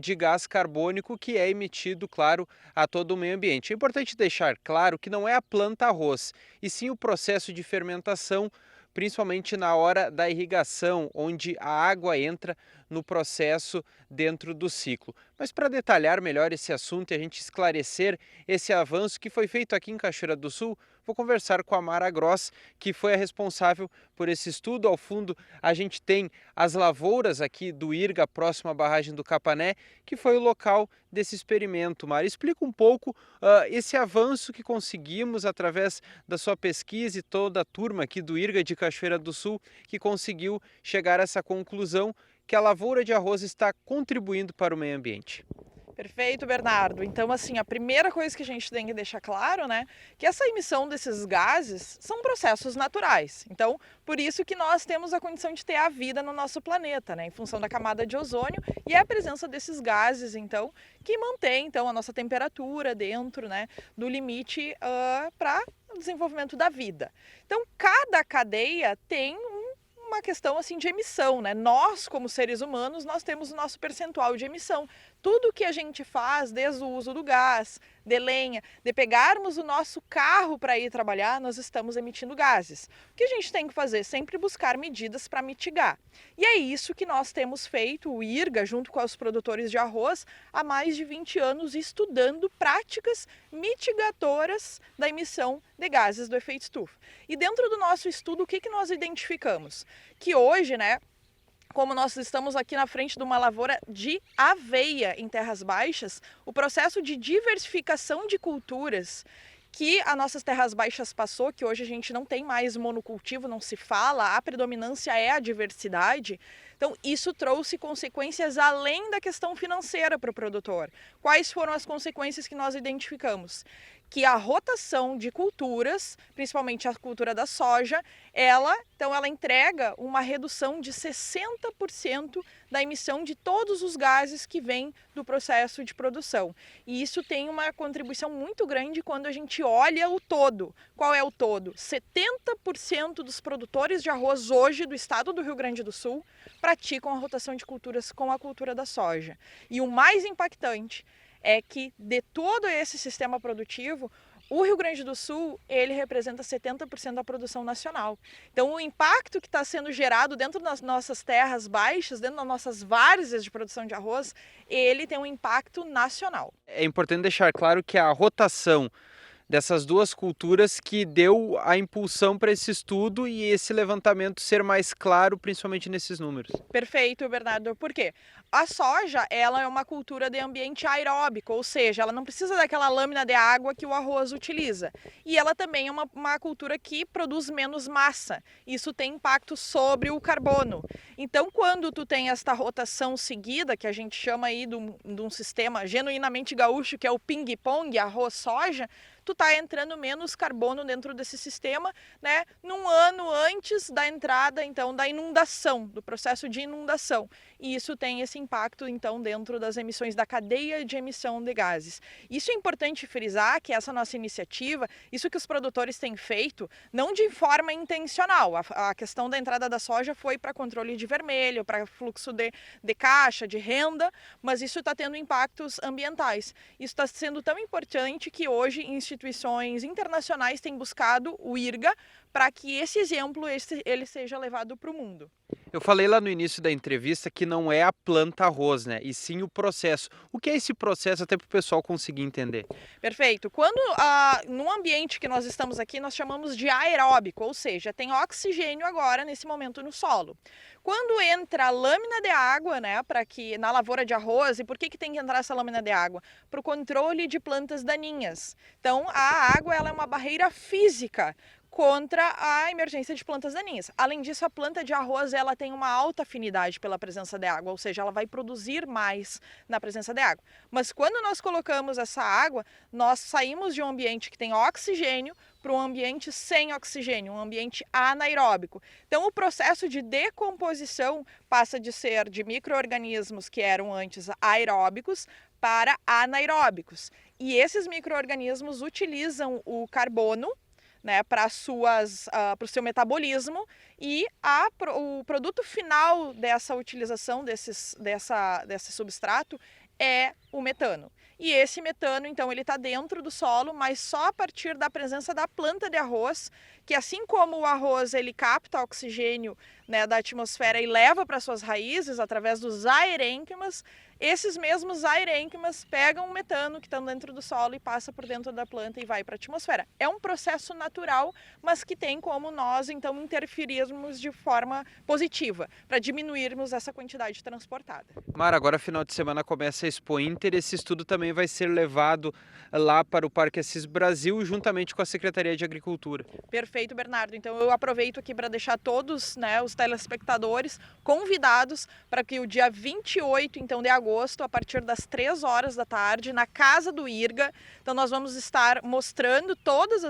de gás carbônico que é emitido, claro, a todo o meio ambiente. É importante deixar claro que não é a planta arroz, e sim o processo de fermentação, principalmente na hora da irrigação, onde a água entra no processo dentro do ciclo. Mas para detalhar melhor esse assunto e a gente esclarecer esse avanço que foi feito aqui em Cachoeira do Sul, vou conversar com a Mara Gross, que foi a responsável por esse estudo. Ao fundo, a gente tem as lavouras aqui do IRGA, próximo à barragem do Capané, que foi o local desse experimento. Mara, explica um pouco esse avanço que conseguimos através da sua pesquisa e toda a turma aqui do IRGA de Cachoeira do Sul, que conseguiu chegar a essa conclusão que a lavoura de arroz está contribuindo para o meio ambiente. Perfeito, Bernardo. Então, assim, a primeira coisa que a gente tem que deixar claro, né, que essa emissão desses gases são processos naturais. Então, por isso que nós temos a condição de ter a vida no nosso planeta, né, em função da camada de ozônio, e é a presença desses gases, então, que mantém, então, a nossa temperatura dentro, né, do limite para o desenvolvimento da vida. Então, cada cadeia tem uma questão assim de emissão, né? Nós, como seres humanos, nós temos o nosso percentual de emissão. Tudo que a gente faz, desde o uso do gás, de lenha, de pegarmos o nosso carro para ir trabalhar, nós estamos emitindo gases. O que a gente tem que fazer? Sempre buscar medidas para mitigar. E é isso que nós temos feito, o IRGA, junto com os produtores de arroz, há mais de 20 anos, estudando práticas mitigadoras da emissão de gases do efeito estufa. E dentro do nosso estudo, o que nós identificamos? Que hoje, né, como nós estamos aqui na frente de uma lavoura de aveia em terras baixas, o processo de diversificação de culturas que as nossas terras baixas passou, que hoje a gente não tem mais monocultivo, não se fala, a predominância é a diversidade. Então, isso trouxe consequências além da questão financeira para o produtor. Quais foram as consequências que nós identificamos? Que a rotação de culturas, principalmente a cultura da soja, ela entrega uma redução de 60% da emissão de todos os gases que vêm do processo de produção. E isso tem uma contribuição muito grande quando a gente olha o todo. Qual é o todo? 70% dos produtores de arroz hoje do estado do Rio Grande do Sul praticam a rotação de culturas com a cultura da soja. E o mais impactante é que de todo esse sistema produtivo, o Rio Grande do Sul, ele representa 70% da produção nacional. Então, o impacto que está sendo gerado dentro das nossas terras baixas, dentro das nossas várzeas de produção de arroz, ele tem um impacto nacional. É importante deixar claro que a rotação dessas duas culturas que deu a impulsão para esse estudo e esse levantamento ser mais claro, principalmente nesses números. Perfeito, Bernardo. Por quê? A soja, ela é uma cultura de ambiente aeróbico, ou seja, ela não precisa daquela lâmina de água que o arroz utiliza. E ela também é uma cultura que produz menos massa. Isso tem impacto sobre o carbono. Então, quando tu tem esta rotação seguida, que a gente chama aí de um sistema genuinamente gaúcho, que é o ping-pong, arroz-soja, tu tá entrando menos carbono dentro desse sistema, né, num ano antes da entrada, então, da inundação, do processo de inundação. E isso tem esse impacto, então, dentro das emissões, da cadeia de emissão de gases. Isso é importante frisar que essa nossa iniciativa, isso que os produtores têm feito, não de forma intencional. A questão da entrada da soja foi para controle de vermelho, para fluxo de caixa, de renda, mas isso está tendo impactos ambientais. Isso está sendo tão importante que hoje instituições internacionais têm buscado o IRGA para que esse exemplo ele seja levado para o mundo. Eu falei lá no início da entrevista que não é a planta arroz, né? E sim o processo. O que é esse processo, até para o pessoal conseguir entender? Perfeito. Quando no ambiente que nós estamos aqui, nós chamamos de aeróbico, ou seja, tem oxigênio agora nesse momento no solo. Quando entra a lâmina de água, né, para que na lavoura de arroz, e por que tem que entrar essa lâmina de água? Para o controle de plantas daninhas. Então, a água ela é uma barreira física contra a emergência de plantas daninhas. Além disso, a planta de arroz ela tem uma alta afinidade pela presença de água, ou seja, ela vai produzir mais na presença de água. Mas quando nós colocamos essa água, nós saímos de um ambiente que tem oxigênio para um ambiente sem oxigênio, um ambiente anaeróbico. Então, o processo de decomposição passa de ser de micro-organismos que eram antes aeróbicos para anaeróbicos. E esses micro-organismos utilizam o carbono, né, para o seu metabolismo, e o produto final dessa utilização desse substrato é o metano. E esse metano, então, ele está dentro do solo, mas só a partir da presença da planta de arroz, que assim como o arroz ele capta oxigênio, né, da atmosfera e leva para suas raízes através dos aerênquimas, esses mesmos aerênquimas pegam o metano que está dentro do solo e passa por dentro da planta e vai para a atmosfera. É um processo natural, mas que tem como nós, então, interferirmos de forma positiva, para diminuirmos essa quantidade transportada. Mara, agora final de semana começa a Expo Inter, esse estudo também vai ser levado lá para o Parque Assis Brasil, juntamente com a Secretaria de Agricultura. Perfeito, Bernardo. Então eu aproveito aqui para deixar todos, né, os telespectadores convidados para que o dia 28, então, de agosto, a partir das 3 horas da tarde, na Casa do IRGA, então nós vamos estar mostrando todas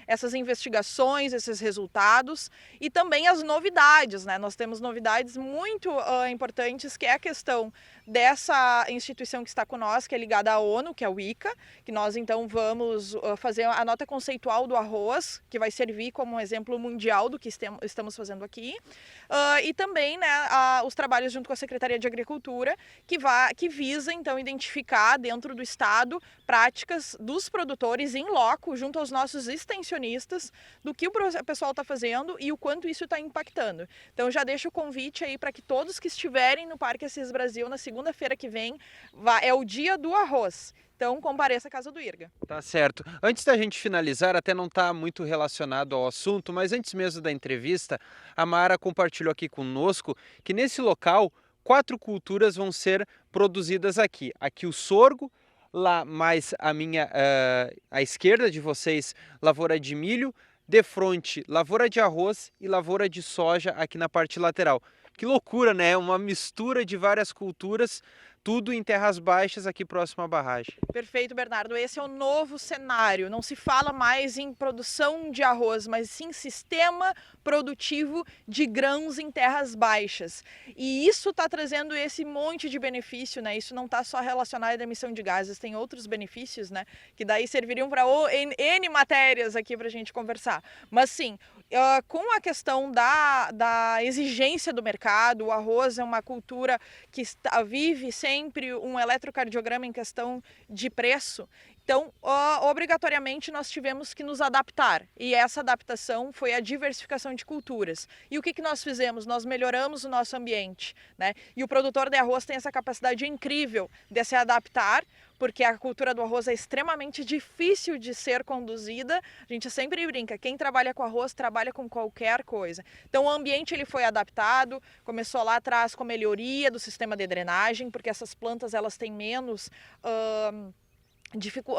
essas investigações, esses resultados e também as novidades, né? Nós temos novidades muito importantes, que é a questão dessa instituição que está conosco, que é ligada à ONU, que é o ICA, que nós então vamos fazer a nota conceitual do arroz, que vai servir como um exemplo mundial do que estamos fazendo aqui, e também, né, os trabalhos junto com a Secretaria de Agricultura, que visa então identificar dentro do estado práticas dos produtores em loco, junto aos nossos extensionistas, do que o pessoal está fazendo e o quanto isso está impactando. Então já deixo o convite aí para que todos que estiverem no Parque Assis Brasil na segunda-feira que vem, é o dia do arroz. Então compareça à Casa do IRGA. Tá certo. Antes da gente finalizar, até não está muito relacionado ao assunto, mas antes mesmo da entrevista, a Mara compartilhou aqui conosco que nesse local 4 culturas vão ser produzidas aqui. Aqui o sorgo, lá mais à esquerda de vocês, lavoura de milho, de frente, lavoura de arroz e lavoura de soja aqui na parte lateral. Que loucura, né? Uma mistura de várias culturas, tudo em terras baixas aqui próximo à barragem. Perfeito, Bernardo. Esse é o novo cenário. Não se fala mais em produção de arroz, mas sim sistema produtivo de grãos em terras baixas. E isso está trazendo esse monte de benefício, né? Isso não está só relacionado à emissão de gases, tem outros benefícios, né? Que daí serviriam para N matérias aqui para a gente conversar. Mas sim, com a questão da exigência do mercado, o arroz é uma cultura que vive sempre um eletrocardiograma em questão de preço. Então, obrigatoriamente, nós tivemos que nos adaptar. E essa adaptação foi a diversificação de culturas. E o que nós fizemos? Nós melhoramos o nosso ambiente, né? E o produtor de arroz tem essa capacidade incrível de se adaptar, porque a cultura do arroz é extremamente difícil de ser conduzida. A gente sempre brinca, quem trabalha com arroz trabalha com qualquer coisa. Então o ambiente ele foi adaptado, começou lá atrás com melhoria do sistema de drenagem, porque essas plantas elas têm menos...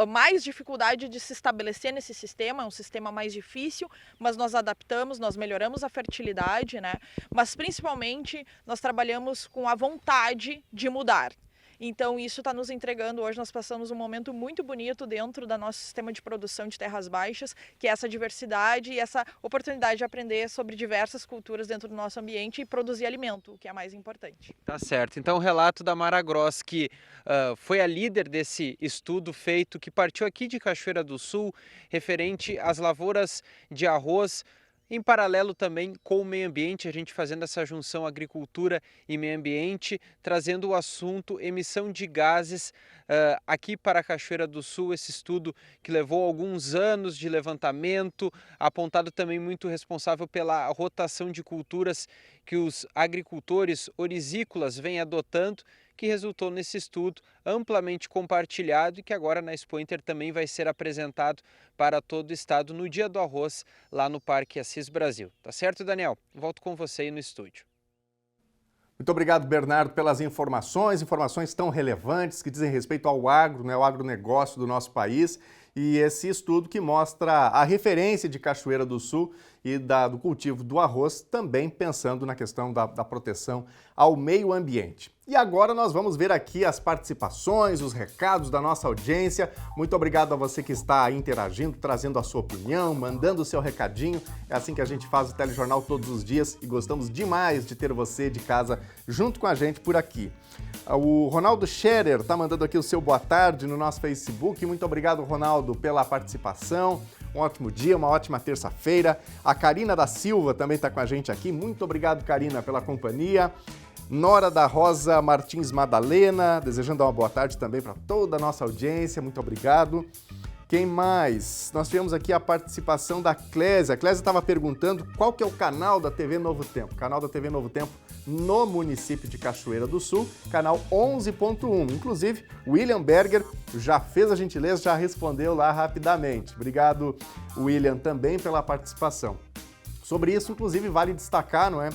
mais dificuldade de se estabelecer nesse sistema, é um sistema mais difícil, mas nós adaptamos, nós melhoramos a fertilidade, né? Mas principalmente nós trabalhamos com a vontade de mudar. Então isso está nos entregando, hoje nós passamos um momento muito bonito dentro do nosso sistema de produção de terras baixas, que é essa diversidade e essa oportunidade de aprender sobre diversas culturas dentro do nosso ambiente e produzir alimento, o que é mais importante. Tá certo. Então o relato da Mara Gross, que foi a líder desse estudo feito, que partiu aqui de Cachoeira do Sul, referente às lavouras de arroz, em paralelo também com o meio ambiente, a gente fazendo essa junção agricultura e meio ambiente, trazendo o assunto emissão de gases aqui para a Cachoeira do Sul, esse estudo que levou alguns anos de levantamento, apontado também muito responsável pela rotação de culturas que os agricultores orizícolas vêm adotando, que resultou nesse estudo amplamente compartilhado e que agora na Expo Inter também vai ser apresentado para todo o estado no Dia do Arroz, lá no Parque Assis Brasil. Tá certo, Daniel? Volto com você aí no estúdio. Muito obrigado, Bernardo, pelas informações tão relevantes que dizem respeito ao agro, né, ao agronegócio do nosso país. E esse estudo que mostra a referência de Cachoeira do Sul e do cultivo do arroz, também pensando na questão da proteção ao meio ambiente. E agora nós vamos ver aqui as participações, os recados da nossa audiência. Muito obrigado a você que está interagindo, trazendo a sua opinião, mandando o seu recadinho. É assim que a gente faz o telejornal todos os dias e gostamos demais de ter você de casa junto com a gente por aqui. O Ronaldo Scherer está mandando aqui o seu boa tarde no nosso Facebook. Muito obrigado, Ronaldo, pela participação. Um ótimo dia, uma ótima terça-feira. A Karina da Silva também está com a gente aqui. Muito obrigado, Karina, pela companhia. Nora da Rosa Martins Madalena, desejando uma boa tarde também para toda a nossa audiência. Muito obrigado. Quem mais? Nós tivemos aqui a participação da Clésia. A Clésia estava perguntando qual que é o canal da TV Novo Tempo. O canal da TV Novo Tempo no município de Cachoeira do Sul, canal 11.1. Inclusive, William Berger já fez a gentileza, já respondeu lá rapidamente. Obrigado, William, também pela participação. Sobre isso, inclusive, vale destacar, não é?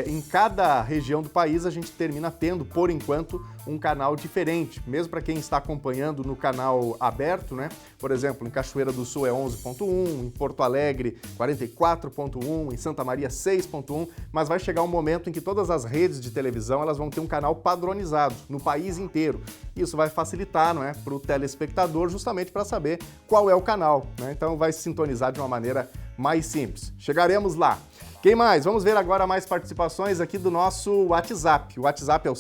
Em cada região do país a gente termina tendo, por enquanto, um canal diferente, mesmo para quem está acompanhando no canal aberto, né? Por exemplo, em Cachoeira do Sul é 11.1, em Porto Alegre 44.1, em Santa Maria 6.1, mas vai chegar um momento em que todas as redes de televisão elas vão ter um canal padronizado no país inteiro. Isso vai facilitar, não é, para o telespectador justamente para saber qual é o canal, né? Então vai se sintonizar de uma maneira mais simples. Chegaremos lá. Quem mais? Vamos ver agora mais participações aqui do nosso WhatsApp. O WhatsApp é o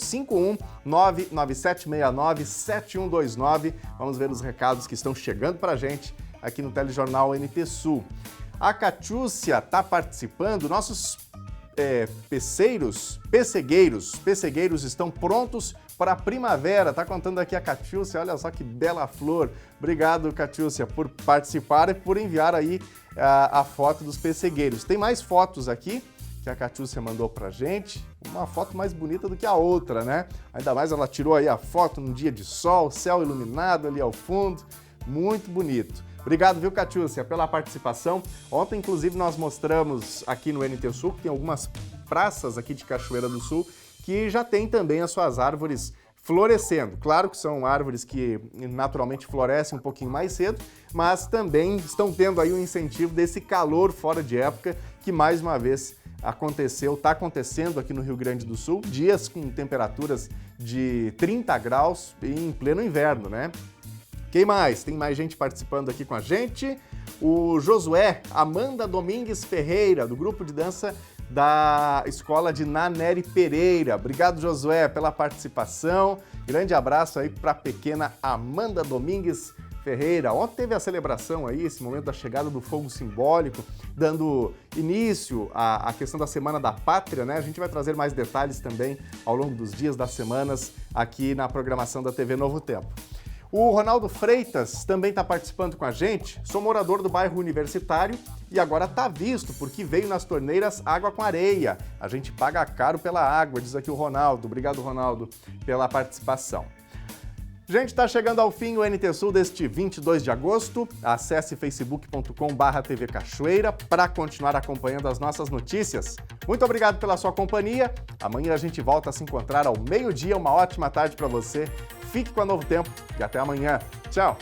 51997697129. Vamos ver os recados que estão chegando para a gente aqui no Telejornal NT Sul. A Catiúcia está participando. Nossos pessegueiros estão prontos para a primavera. Está contando aqui a Catiúcia. Olha só que bela flor. Obrigado, Catiúcia, por participar e por enviar aí a foto dos pessegueiros. Tem mais fotos aqui que a Catiúcia mandou pra gente. Uma foto mais bonita do que a outra, né? Ainda mais ela tirou aí a foto num dia de sol, céu iluminado ali ao fundo. Muito bonito. Obrigado, viu, Catiúcia, pela participação. Ontem, inclusive, nós mostramos aqui no NT Sul que tem algumas praças aqui de Cachoeira do Sul que já tem também as suas árvores florescendo. Claro que são árvores que naturalmente florescem um pouquinho mais cedo, mas também estão tendo aí um incentivo desse calor fora de época que mais uma vez está acontecendo aqui no Rio Grande do Sul, dias com temperaturas de 30 graus em pleno inverno, né? Quem mais? Tem mais gente participando aqui com a gente. O Josué Amanda Domingues Ferreira, do grupo de dança da Escola de Naneri Pereira. Obrigado, Josué, pela participação. Grande abraço aí para a pequena Amanda Domingues Ferreira. Ontem teve a celebração aí, esse momento da chegada do fogo simbólico, dando início à questão da Semana da Pátria, né? A gente vai trazer mais detalhes também ao longo dos dias, das semanas, aqui na programação da TV Novo Tempo. O Ronaldo Freitas também está participando com a gente. Sou morador do bairro Universitário e agora está visto porque veio nas torneiras água com areia. A gente paga caro pela água, diz aqui o Ronaldo. Obrigado, Ronaldo, pela participação. Gente, está chegando ao fim o NT Sul deste 22 de agosto. Acesse facebook.com/TV Cachoeira para continuar acompanhando as nossas notícias. Muito obrigado pela sua companhia. Amanhã a gente volta a se encontrar ao meio-dia. Uma ótima tarde para você. Fique com a Novo Tempo e até amanhã. Tchau!